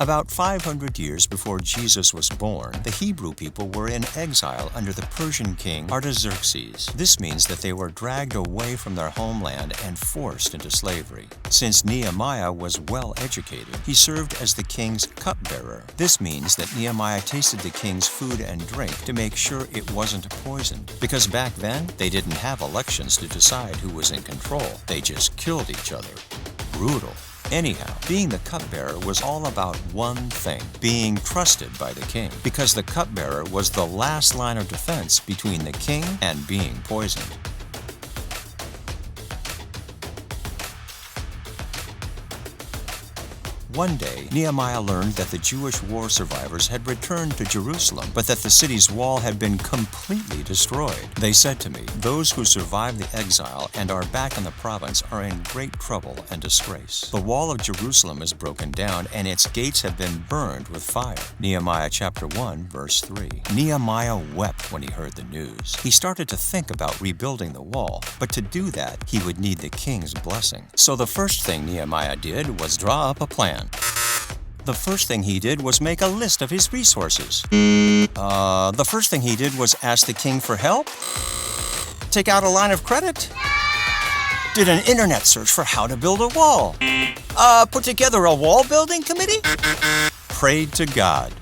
About 500 years before Jesus was born, the Hebrew people were in exile under the Persian king Artaxerxes. This means that they were dragged away from their homeland and forced into slavery. Since Nehemiah was well educated, he served as the king's cupbearer. This means that Nehemiah tasted the king's food and drink to make sure it wasn't poisoned. Because back then, they didn't have elections to decide who was in control. They just killed each other. Brutal. Anyhow, being the cupbearer was all about one thing: being trusted by the king, because the cupbearer was the last line of defense between the king and being poisoned. One day, Nehemiah learned that the Jewish war survivors had returned to Jerusalem, but that the city's wall had been completely destroyed. They said to me, "Those who survived the exile and are back in the province are in great trouble and disgrace. The wall of Jerusalem is broken down, and its gates have been burned with fire." Nehemiah chapter 1, verse 3. Nehemiah wept when he heard the news. He started to think about rebuilding the wall, but to do that, he would need the king's blessing. So the first thing Nehemiah did was draw up a plan. The first thing he did was make a list of his resources. The first thing he did was ask the king for help? Take out a line of credit? Did an internet search for how to build a wall? Put together a wall building committee? Prayed to God.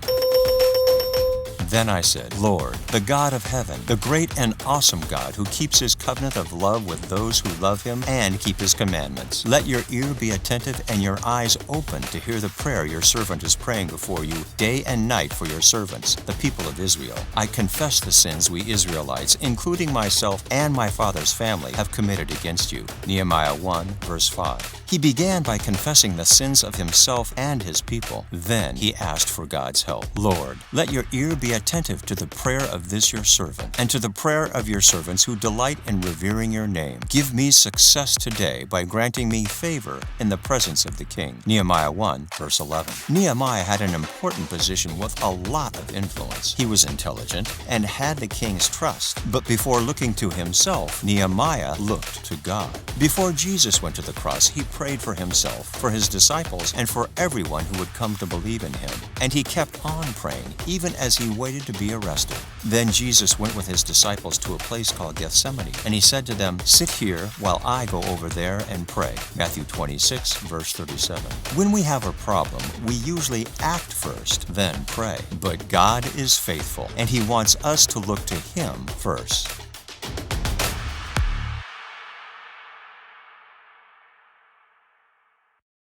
Then I said, "Lord, the God of heaven, the great and awesome God who keeps his covenant of love with those who love him and keep his commandments, let your ear be attentive and your eyes open to hear the prayer your servant is praying before you day and night for your servants, the people of Israel. I confess the sins we Israelites, including myself and my father's family, have committed against you." Nehemiah 1, verse 5. He began by confessing the sins of himself and his people. Then he asked for God's help. "Lord, let your ear be attentive to the prayer of this your servant, and to the prayer of your servants who delight in revering your name. Give me success today by granting me favor in the presence of the king." Nehemiah 1, verse 11. Nehemiah had an important position with a lot of influence. He was intelligent and had the king's trust. But before looking to himself, Nehemiah looked to God. Before Jesus went to the cross, he prayed for himself, for his disciples, and for everyone who would come to believe in him. And he kept on praying, even as he waited to be arrested. Then Jesus went with his disciples to a place called Gethsemane, and he said to them, "Sit here while I go over there and pray." Matthew 26, verse 37. When we have a problem, we usually act first, then pray. But God is faithful, and he wants us to look to him first.